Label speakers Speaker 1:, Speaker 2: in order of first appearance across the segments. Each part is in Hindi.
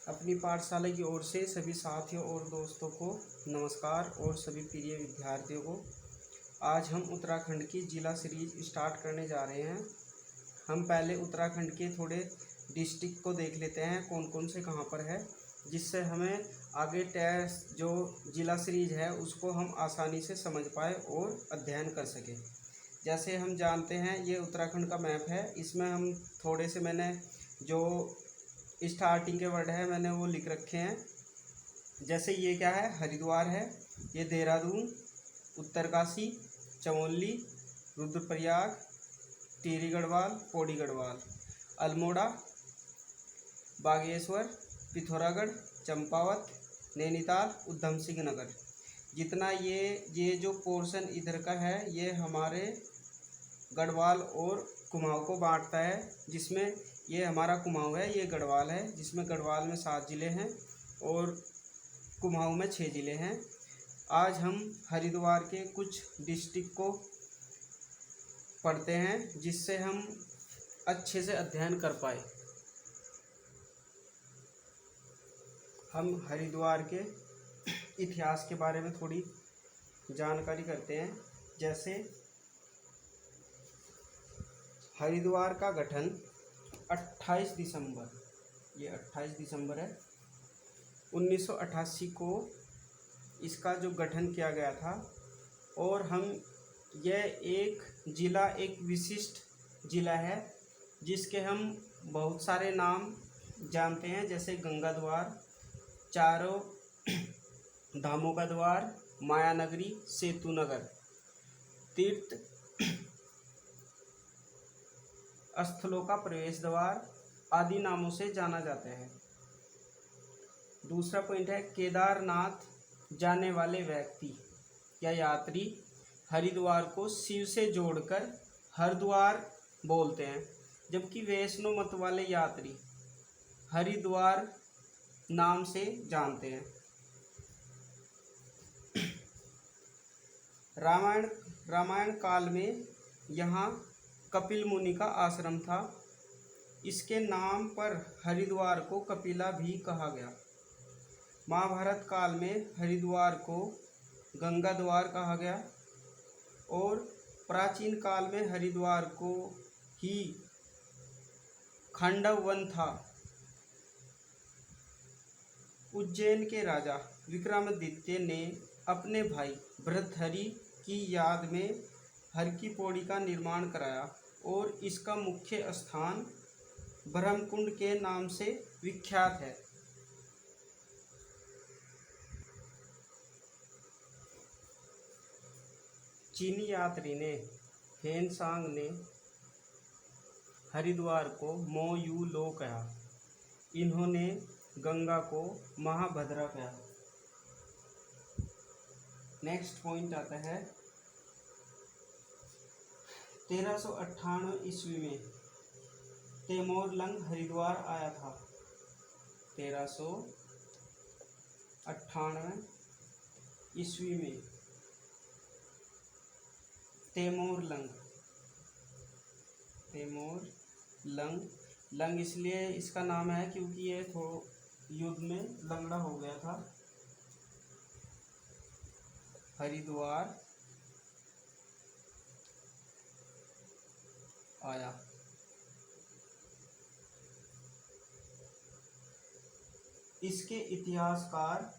Speaker 1: अपनी पाठशाला की ओर से सभी साथियों और दोस्तों को नमस्कार और सभी प्रिय विद्यार्थियों को आज हम उत्तराखंड की जिला सीरीज स्टार्ट करने जा रहे हैं। हम पहले उत्तराखंड के थोड़े डिस्ट्रिक्ट को देख लेते हैं कौन कौन से कहाँ पर है, जिससे हमें आगे टेस्ट जो जिला सीरीज है उसको हम आसानी से समझ पाए और अध्ययन कर सकें। जैसे हम जानते हैं ये उत्तराखंड का मैप है, इसमें हम थोड़े से मैंने जो स्टार्टिंग के वर्ड है मैंने वो लिख रखे हैं। जैसे ये क्या है, हरिद्वार है, ये देहरादून, उत्तरकाशी, चमोली, रुद्रप्रयाग, टिहरी गढ़वाल, पौड़ी गढ़वाल, अल्मोड़ा, बागेश्वर, पिथौरागढ़, चंपावत, नैनीताल, उधम सिंह नगर। जितना ये जो पोर्शन इधर का है ये हमारे गढ़वाल और कुमाऊं को बांटता है, जिसमें ये हमारा कुमाऊं है, ये गढ़वाल है, जिसमें गढ़वाल में 7 ज़िले हैं और कुमाऊं में 6 ज़िले हैं। आज हम हरिद्वार के कुछ डिस्ट्रिक्ट को पढ़ते हैं जिससे हम अच्छे से अध्ययन कर पाए। हम हरिद्वार के इतिहास के बारे में थोड़ी जानकारी करते हैं। जैसे हरिद्वार का गठन 28 दिसंबर, ये 28 दिसंबर है 1988 को इसका जो गठन किया गया था। और हम यह एक ज़िला, एक विशिष्ट ज़िला है जिसके हम बहुत सारे नाम जानते हैं, जैसे गंगा द्वार, चारों धामों का द्वार, माया नगरी, सेतु नगर, तीर्थ स्थलों का प्रवेश द्वार आदि नामों से जाना जाता है। दूसरा पॉइंट है, केदारनाथ जाने वाले व्यक्ति या यात्री हरिद्वार को शिव से जोड़कर हरिद्वार बोलते हैं, जबकि वैष्णो मत वाले यात्री हरिद्वार नाम से जानते हैं। रामायण काल में यहाँ कपिल मुनि का आश्रम था। इसके नाम पर हरिद्वार को कपिला भी कहा गया। महाभारत काल में हरिद्वार को गंगा द्वार कहा गया और प्राचीन काल में हरिद्वार को ही खांडव वन था। उज्जैन के राजा विक्रमादित्य ने अपने भाई भर्तृहरि की याद में हर की पौड़ी का निर्माण कराया और इसका मुख्य स्थान ब्रह्मकुंड के नाम से विख्यात है। चीनी यात्री ने हेनसांग ने हरिद्वार को मो यू लो कहा। इन्होंने गंगा को महाभद्रा कहा। नेक्स्ट पॉइंट आता है 1398 ईस्वी में तैमूर लंग हरिद्वार आया था। 1398 ईस्वी में तैमूर लंग इसलिए इसका नाम है क्योंकि ये युद्ध में लंगड़ा हो गया था। हरिद्वार आया। इसके इतिहासकार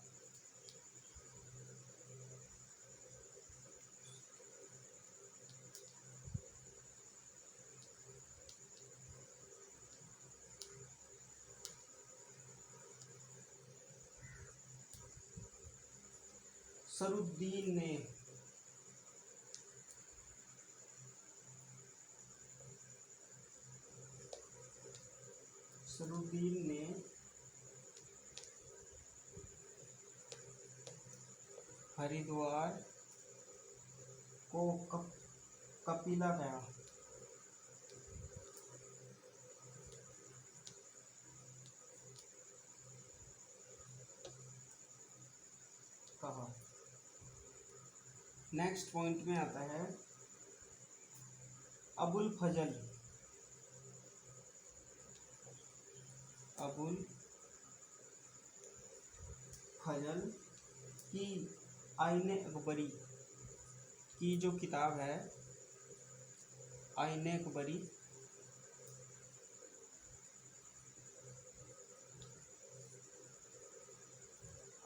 Speaker 1: सरुद्दीन ने हरिद्वार को कपिला कहा। नेक्स्ट पॉइंट में आता है अबुल खजल की आईने अकबरी की जो किताब है, आईने अकबरी,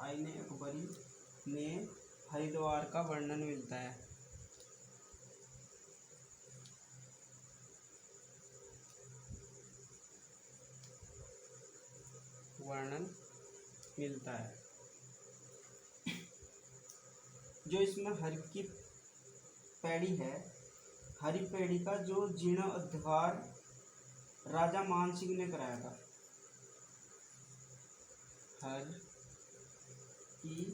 Speaker 1: आईने अकबरी में हरिद्वार का वर्णन मिलता है। वर्णन मिलता है। जो इसमें हरि की पैड़ी है, हरि पैड़ी का जो जीर्णोद्धार राजा मान सिंह ने कराया था। हर की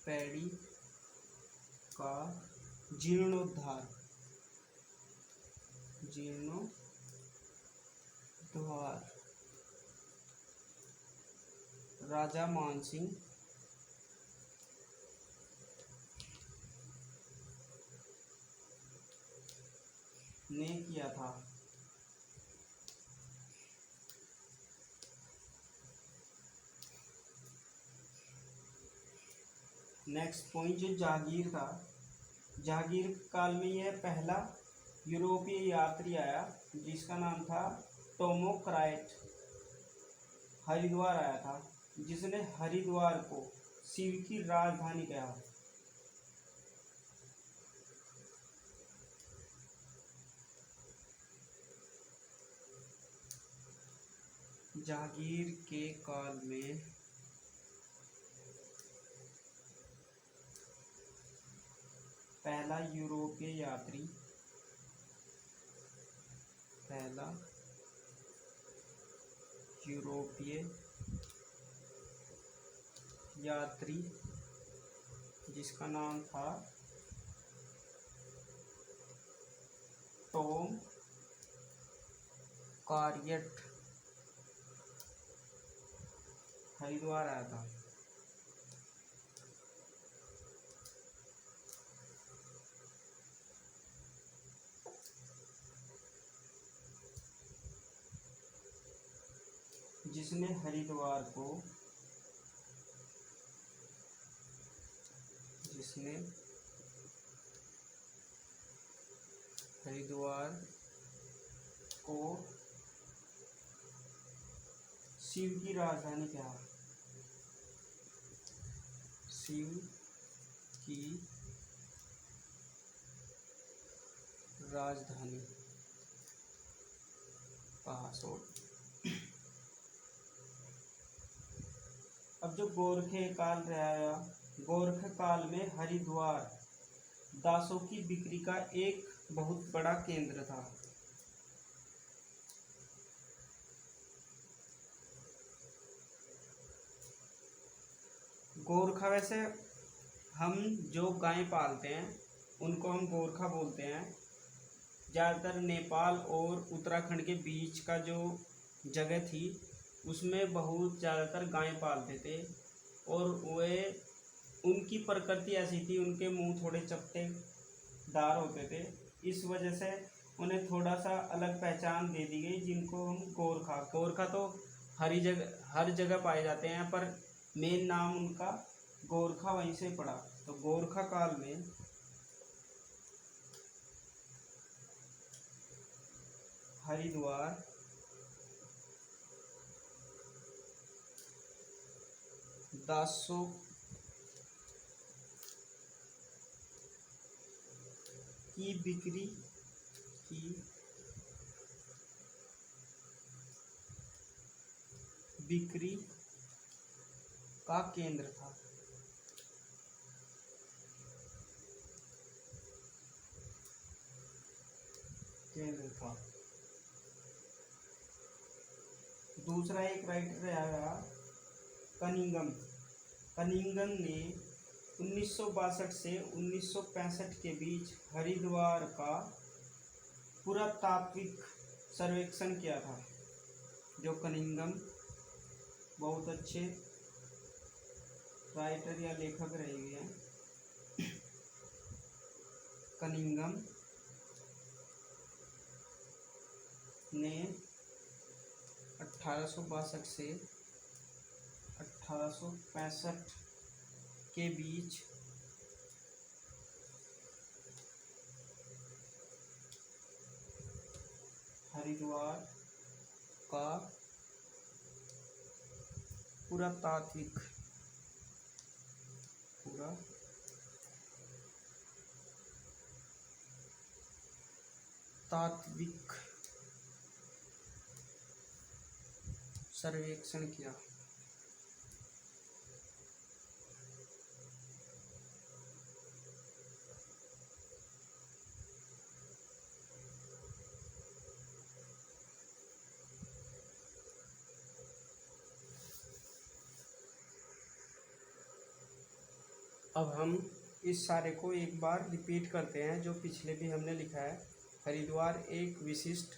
Speaker 1: पैड़ी का जीर्णोद्धार राजा मान सिंह ने किया था। नेक्स्ट पॉइंट जो जहांगीर था, जहांगीर काल में यह पहला यूरोपीय यात्री आया जिसका नाम था टोमोक्राइट, हरिद्वार आया था, जिसने हरिद्वार को शिव की राजधानी कहा। जहांगीर के काल में पहला यूरोपीय यात्री जिसका नाम था टॉम कार्यट, हरिद्वार आया था। जिसने हरिद्वार को शिव की राजधानी कहा। शिव की राजधानी कहा। अब जो गोरखे काल रहा, गोरख काल में हरिद्वार दासों की बिक्री का एक बहुत बड़ा केंद्र था। गोरखा, वैसे हम जो गाय पालते हैं उनको हम गोरखा बोलते हैं। ज़्यादातर नेपाल और उत्तराखंड के बीच का जो जगह थी उसमें बहुत ज़्यादातर गाय पालते थे, और वे उनकी प्रकृति ऐसी थी, उनके मुंह थोड़े चपटेदार होते थे, इस वजह से उन्हें थोड़ा सा अलग पहचान दे दी गई, जिनको हम गोरखा तो हर जगह पाए जाते हैं, पर मेन नाम उनका गोरखा वहीं से पड़ा। तो गोरखा काल में हरिद्वार दासों की बिक्री का केंद्र था। दूसरा एक राइटर आया कनिंगम ने 1962 से 1965 के बीच हरिद्वार का पुरातात्विक सर्वेक्षण किया था। जो कनिंगम बहुत अच्छे राइटर या लेखक रहे हैं। कनिंगम ने 1862 से 1865 के बीच हरिद्वार का पुरातात्विक सर्वेक्षण किया। अब हम इस सारे को एक बार रिपीट करते हैं जो पिछले भी हमने लिखा है। हरिद्वार एक विशिष्ट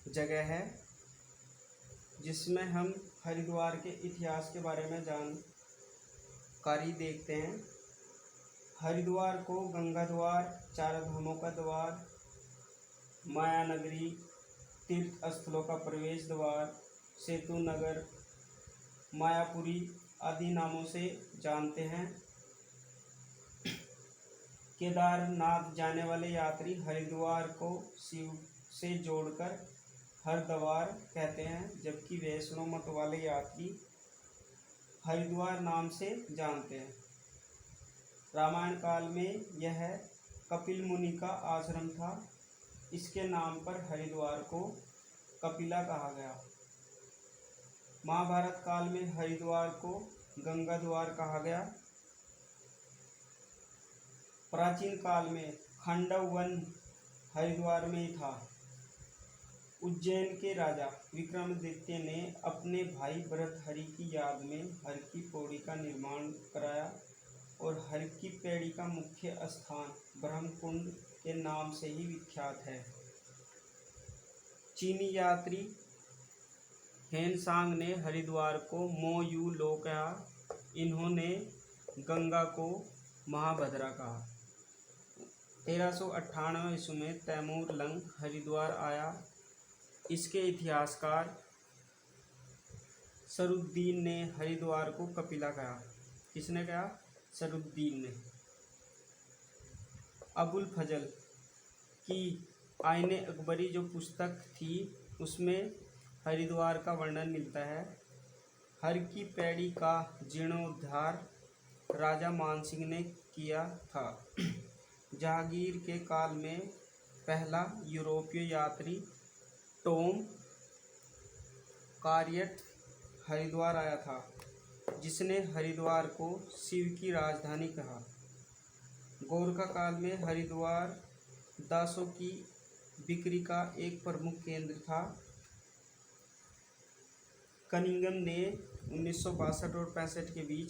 Speaker 1: जगह है जिसमें हम हरिद्वार के इतिहास के बारे में जानकारी देखते हैं। हरिद्वार को गंगा द्वार, चार धामों का द्वार, माया नगरी, तीर्थ स्थलों का प्रवेश द्वार, सेतु नगर, मायापुरी आदि नामों से जानते हैं। केदारनाथ जाने वाले यात्री हरिद्वार को शिव से जोड़कर हरद्वार कहते हैं, जबकि वैष्णो मत वाले यात्री हरिद्वार नाम से जानते हैं। रामायण काल में यह कपिल मुनि का आश्रम था। इसके नाम पर हरिद्वार को कपिला कहा गया। महाभारत काल में हरिद्वार को गंगा द्वार कहा गया। प्राचीन काल में खांडव वन हरिद्वार में ही था। उज्जैन के राजा विक्रमादित्य ने अपने भाई भर्तृहरि की याद में हर की पौड़ी का निर्माण कराया और हर की पैड़ी का मुख्य स्थान ब्रह्मकुंड के नाम से ही विख्यात है। चीनी यात्री हेनसांग ने हरिद्वार को मो यू लो कहा। इन्होंने गंगा को महाभद्रा कहा। 1398 ईस्वी में तैमूर लंग हरिद्वार आया। इसके इतिहासकार सरुद्दीन ने हरिद्वार को कपिला कहा। किसने कहा? सरुद्दीन ने। अबुल फजल की आईने अकबरी जो पुस्तक थी उसमें हरिद्वार का वर्णन मिलता है। हर की पैड़ी का जीर्णोद्धार राजा मानसिंह ने किया था। जहांगीर के काल में पहला यूरोपीय यात्री टॉम कार्यट हरिद्वार आया था, जिसने हरिद्वार को शिव की राजधानी कहा। गोरखा काल में हरिद्वार दासों की बिक्री का एक प्रमुख केंद्र था। कनिंगम ने 1962 और 65 के बीच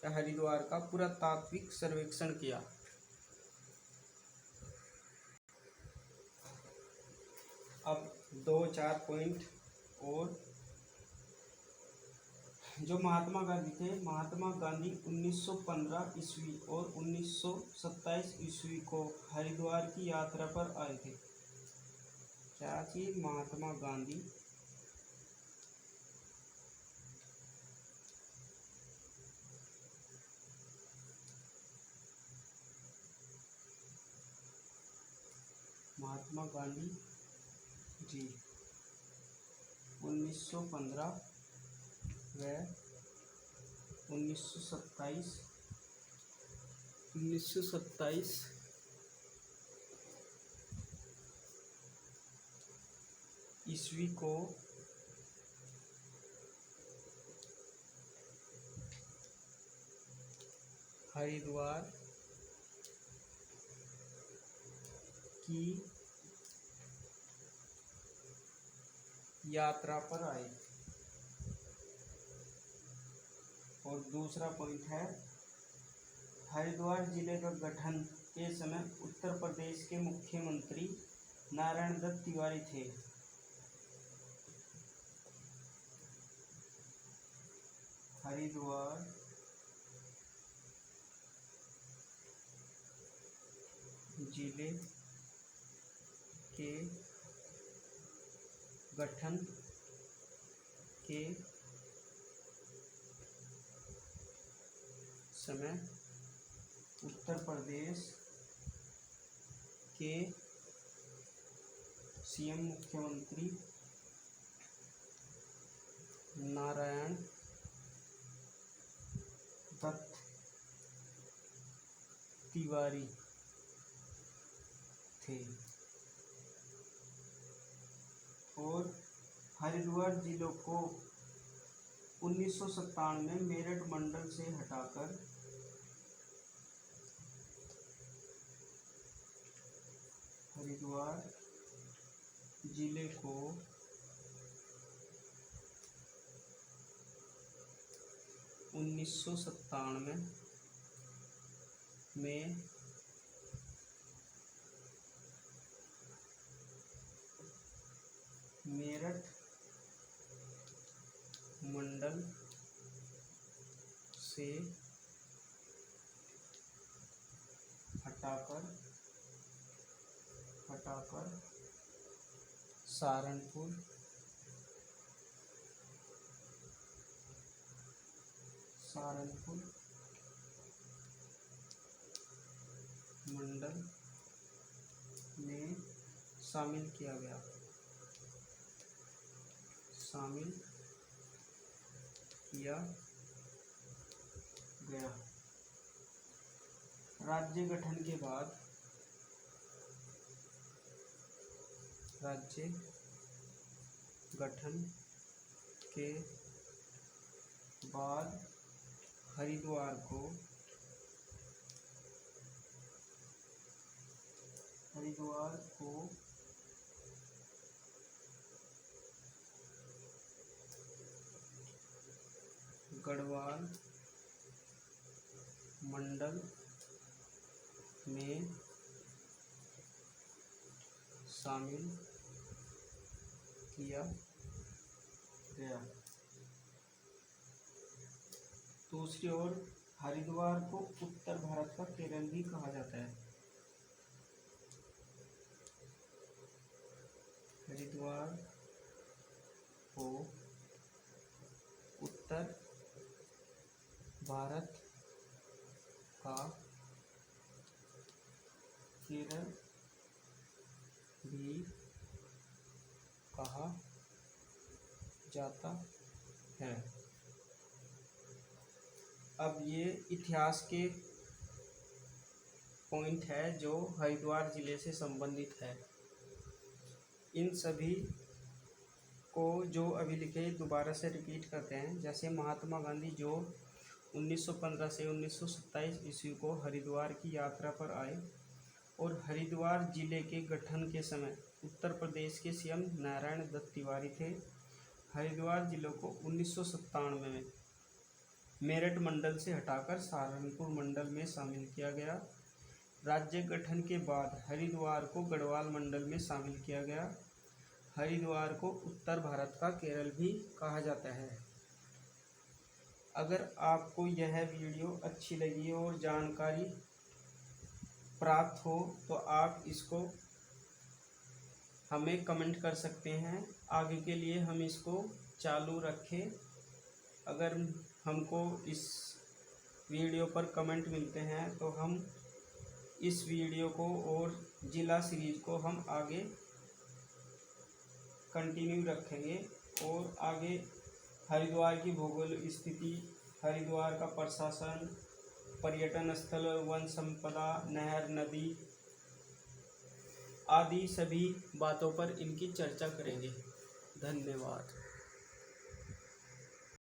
Speaker 1: हरिद्वार का पुरातात्विक सर्वेक्षण किया। अब 2-4 पॉइंट और जो महात्मा गांधी थे। महात्मा गांधी 1915 ईस्वी और 1927 ईस्वी को हरिद्वार की यात्रा पर आए थे। क्या चीज? महात्मा गांधी जी 1915 व 1927 ईस्वी को हरिद्वार की यात्रा पर आए। और दूसरा पॉइंट है हरिद्वार जिले का गठन के समय उत्तर प्रदेश के मुख्यमंत्री नारायण दत्त तिवारी थे। हरिद्वार जिले के गठन के समय उत्तर प्रदेश के सीएम मुख्यमंत्री नारायण दत्त तिवारी थे और हरिद्वार जिलों को 1997 में मेरठ मंडल से हटाकर हरिद्वार जिले को उन्नीस सौ 97 में मेरठ मंडल से हटाकर सहारनपुर मंडल में शामिल किया गया। राज्य गठन के बाद हरिद्वार को गढ़वाल मंडल में शामिल किया गया। दूसरी ओर हरिद्वार को उत्तर भारत का केरल भी कहा जाता है। हरिद्वार को उत्तर भारत का केरल भी कहा जाता है। अब ये इतिहास के पॉइंट है जो हरिद्वार जिले से संबंधित है। इन सभी को जो अभी लिखे दोबारा से रिपीट करते हैं। जैसे महात्मा गांधी जो 1915 से 1927 ईस्वी को हरिद्वार की यात्रा पर आए और हरिद्वार जिले के गठन के समय उत्तर प्रदेश के सीएम नारायण दत्त तिवारी थे। हरिद्वार जिले को 1997 में मेरठ मंडल से हटाकर सहारनपुर मंडल में शामिल किया गया। राज्य गठन के बाद हरिद्वार को गढ़वाल मंडल में शामिल किया गया। हरिद्वार को उत्तर भारत का केरल भी कहा जाता है। अगर आपको यह वीडियो अच्छी लगी और जानकारी प्राप्त हो तो आप इसको हमें कमेंट कर सकते हैं। आगे के लिए हम इसको चालू रखें। अगर हमको इस वीडियो पर कमेंट मिलते हैं तो हम इस वीडियो को और जिला सीरीज को हम आगे कंटिन्यू रखेंगे और आगे हरिद्वार की भौगोलिक स्थिति, हरिद्वार का प्रशासन, पर्यटन स्थल, वन संपदा, नहर, नदी आदि सभी बातों पर इनकी चर्चा करेंगे। धन्यवाद।